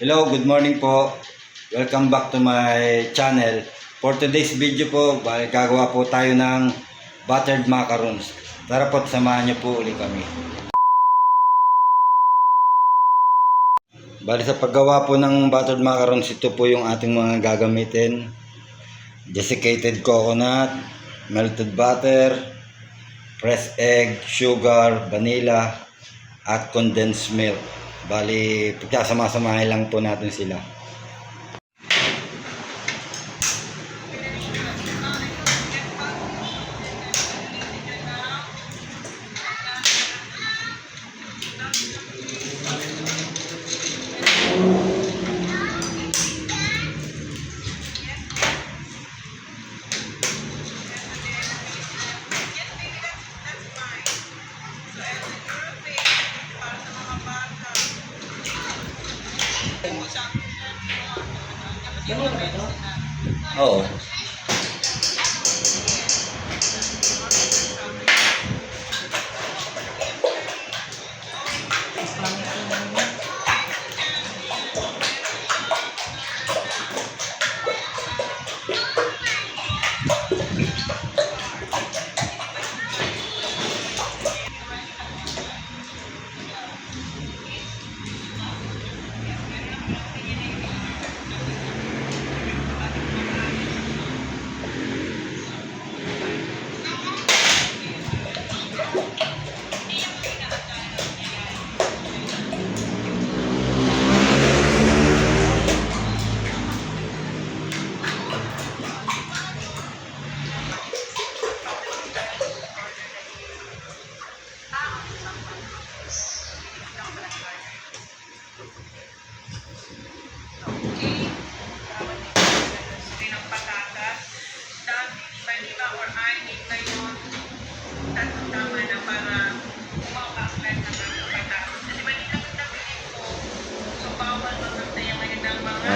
Hello, good morning po. Welcome back to my channel. For today's video po, gagawa po tayo ng buttered macarons. Tara po, samahan niyo po ulit kami. Bali sa paggawa po ng buttered macarons, ito po yung ating mga gagamitin. Desiccated coconut, melted butter, pressed egg, sugar, vanilla, at condensed milk. Bali, pagkasama-samahin lang po natin sila. Oo.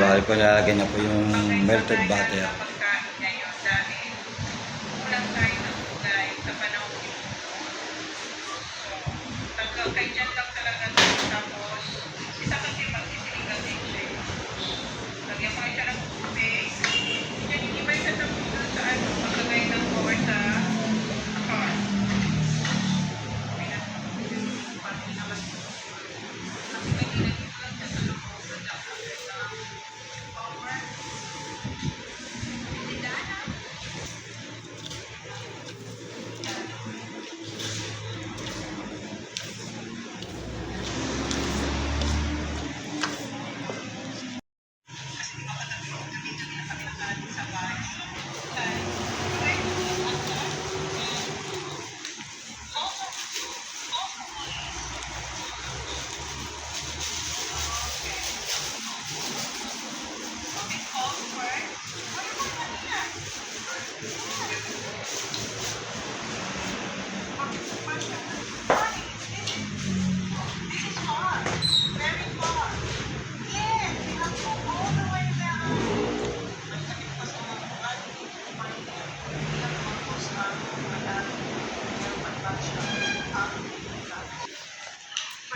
Bali po lalagyan na po yung melted butter.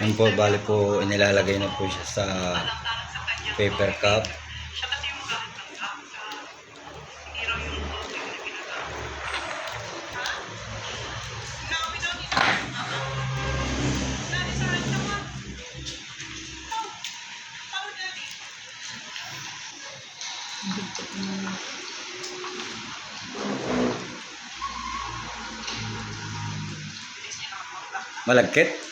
Yan po, bali po inilalagay na po siya sa paper cup. Malagkit.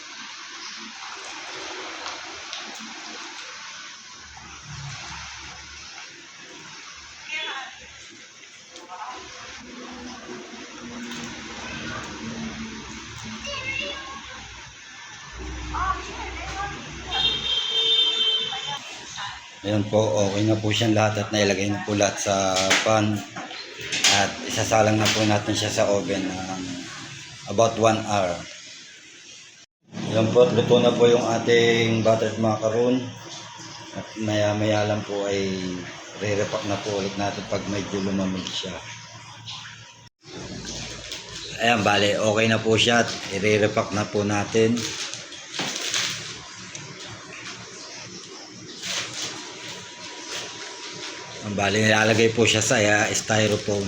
Ayan po, okay na po siyang lahat at nailagay na po lahat sa pan. At isasalang na po natin siya sa oven ng about 1 hour. Ayan po, luto na po yung ating buttered macaron. At maya-maya lang po ay re-repack na po ulit natin pag medyo lumamig siya. Ayan, bale, okay na po siya at i-re-repack na po natin. Bali, nilalagay po siya sa styrofoam.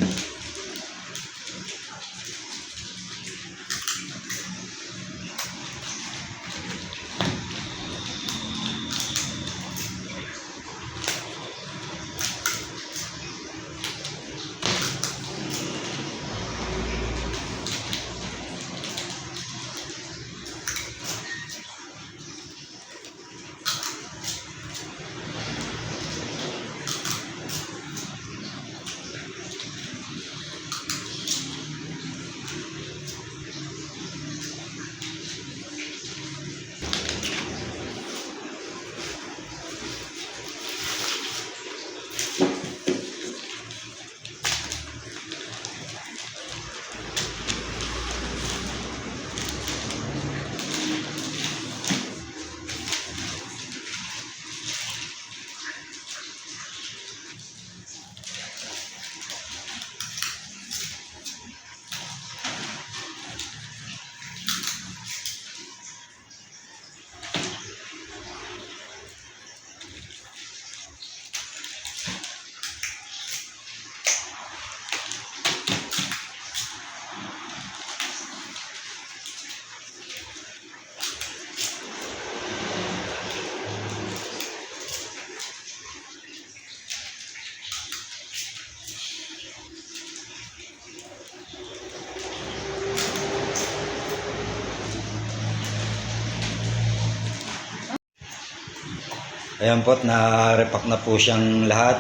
Ayan po, na-repack na po siyang lahat.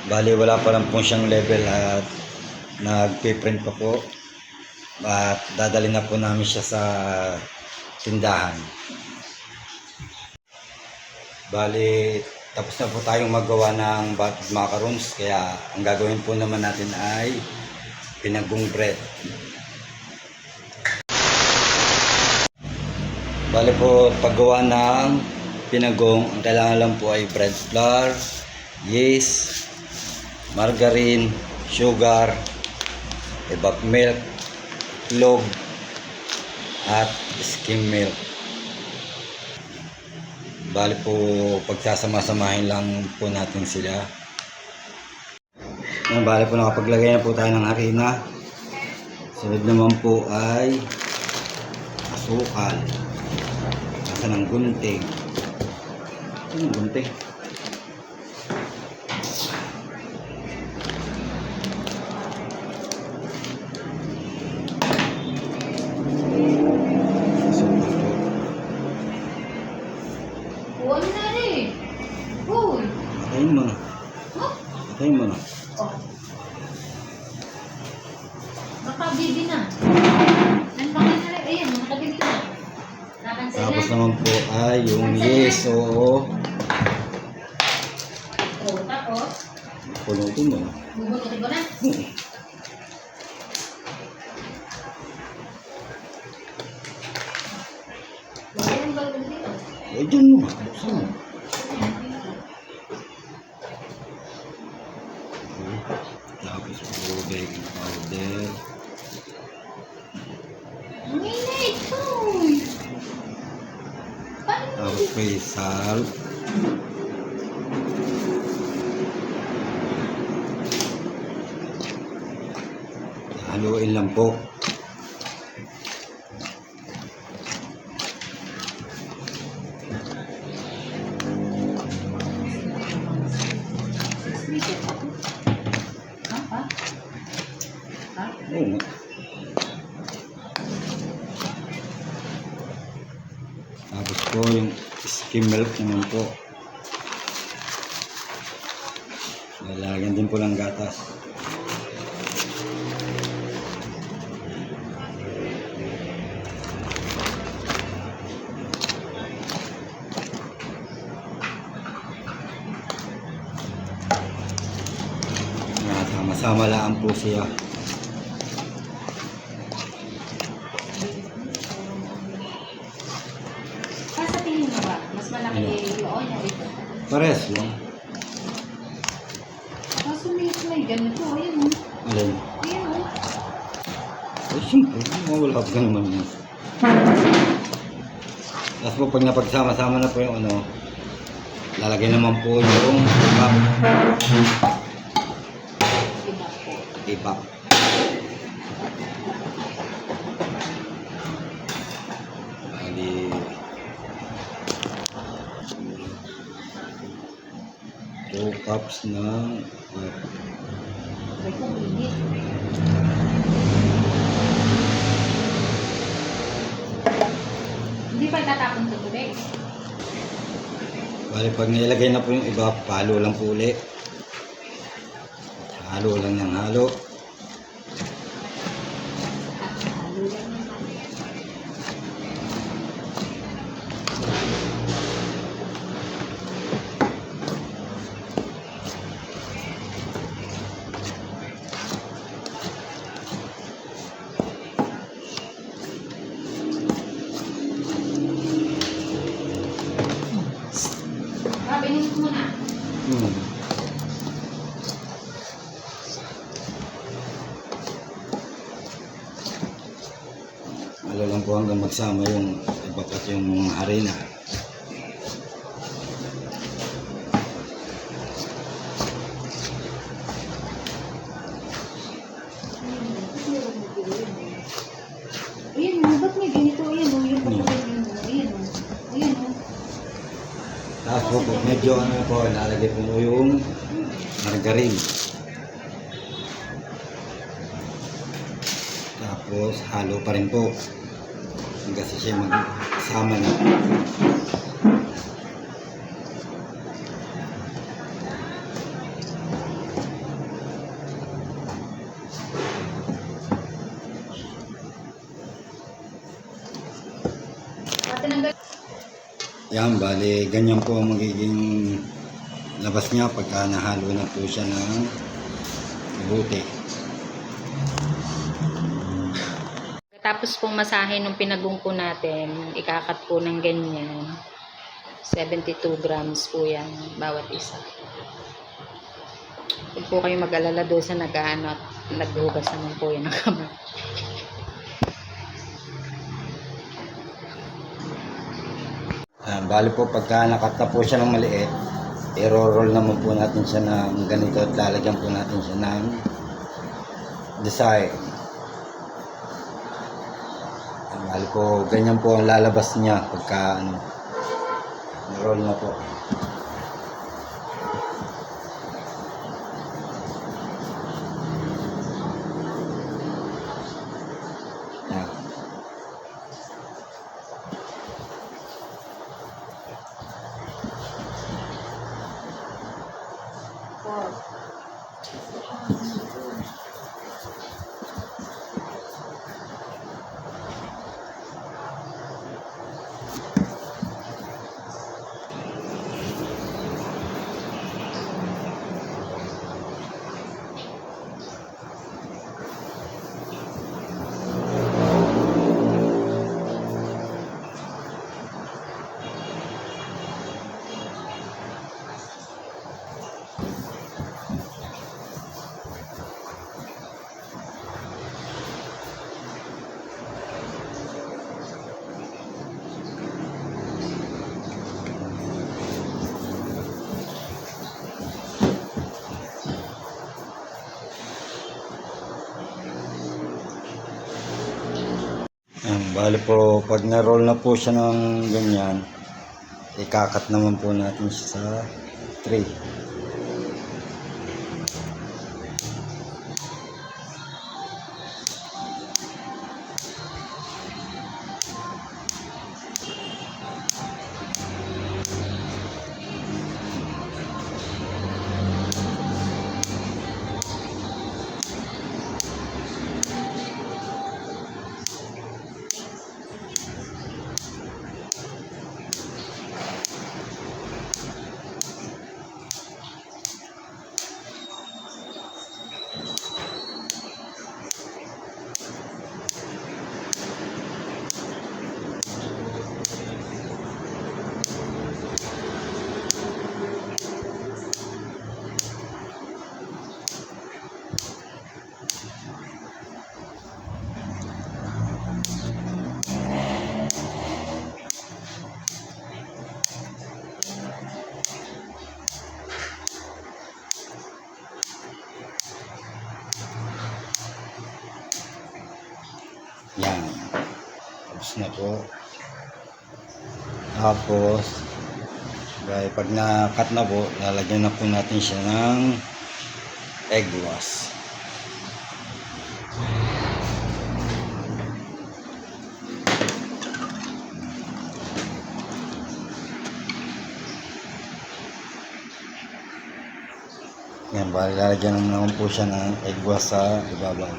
Bali, wala pa lang po siyang level at nagpiprint pa po. At dadalhin na po namin siya sa tindahan. Bali, tapos na po tayong magawa ng buttered macarons. Kaya ang gagawin po naman natin ay pinagong bread. Bali po, paggawa ng pinagong, ang kailangan lang po ay bread flour, yeast, margarine, sugar, evap milk, itlog, at skim milk. Bali po, pagsasama-samahin lang po natin sila. Bali po, nakapaglagay na po tayo ng harina. Sunod naman po ay asukal. Nasa ng gunting. Gunting. Huwag na rin. Uy. Patayin mo na. Huh? Patayin mo na. Oh. Nakabidi na. Nantakin na rin. Ayan, nakabidi na. Nakansel na. Tapos naman po ay yung yes, oo. Oh, tapos, Punutin mo na. bubunutin ko na. Huwag yung balon dito. Eh, dyan mo. Buksan mo. Tapos po baking powder. Ang init. Uy. Paano mo Tapos po yung salt. Haluin lang po. Ha? Ha? Ha? Oo nga. Tapos po yung skim milk naman po. Lalagyan din po ng gatas. Sama-sama lang po siya. Sa tingin mo ba? Mas malaki yun o ito? Pares lang. Kaso may ganito. Ayan o. Alin? Ayan o. Eh, siyempre, mawala ka naman yun. Tapos po, pag napagsama-sama na po yung ano, lalagay naman po yung cup. Opo. Ibak. Bali, 2 cups ng May kong init. Hindi pa itatapon sa tubig. bali pag nilagay na po yung iba, palo lang po ulit. Halo lang ng halo. Halo lang ng halo. Binigit mo na. Halo lang po hanggang magsama yung iba pat yung harina. Ayan mo, ba't may ganito? Ayan mo, yung pagkakas yun mo. Ayan mo. Ayan mo. Tapos po, pag medyo ano po, lalagay po yung margarine. Tapos halo pa rin po. Hanggang sa siya magsama na. Yan, bali, ganyan po ang magiging labas niya pagka nahalo na po siya ng mabuti. Tapos pong masahe nung pinagungko natin, ikakat po ng ganyan. 72 grams po yan, bawat isa. Huwag po kayo mag-alala doon sa nag-ano at naghugas naman po yan ng kamay. Bali po pagka nakata po siya ng maliit, i-roll naman po natin siya ng ganito at lalagyan po natin siya ng design. Bali po ganyan po ang lalabas niya pagka ano, roll na po. Yan. Bali po, pag na-roll na po siya ng ganyan, ikakat naman po natin siya sa tray. Yan. Tapos na po. Tapos, pag na-cut na po, lalagyan na po natin siya ng egg wash. Yan, bali lalagyan naman po siya ng egg wash sa ibabaw.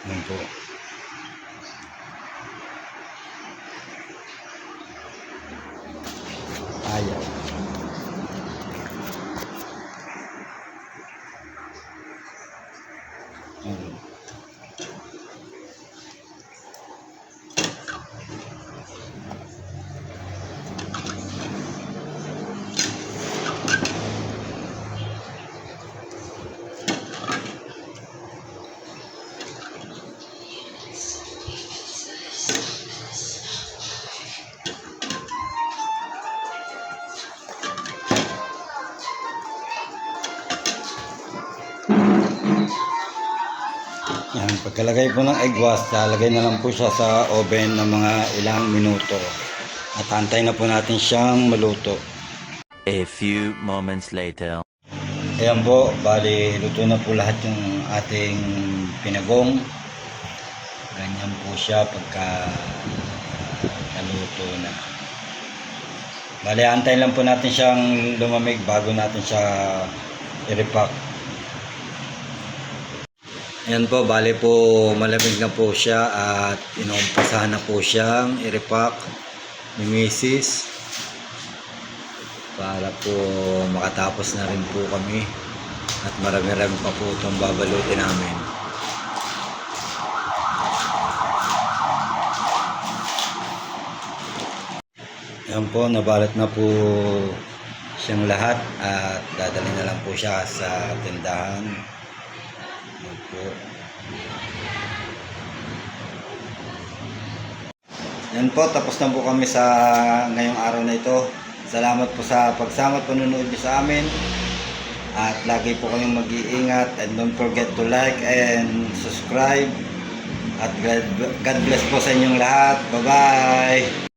Yan po. Ayaw. Yan. Yan, pagkalagay po ng egg wash, lalagay na lang po siya sa oven ng mga ilang minuto. At antay na po natin siyang maluto. A few moments later. Ayan po, bali luto na po lahat yung ating pinagong. Ganyan po siya pagka naluto na. Bali, antay lang po natin siyang lumamig bago natin siya i-repack. Ayan po, bali po malamig na po siya at inuumpasahan na po siyang i-repack ni Mrs. Para po makatapos na rin po kami at marami-rami pa po itong babalutin namin. Ayan po, nabalot na po siyang lahat at dadalhin na lang po siya sa tindahan. Ayan po. Yan po, tapos na po kami sa ngayong araw na ito. Salamat po sa pagsama at panunood niyo sa amin. At lagi po kayong mag-iingat and don't forget to like and subscribe. At God bless po sa inyong lahat. Bye-bye!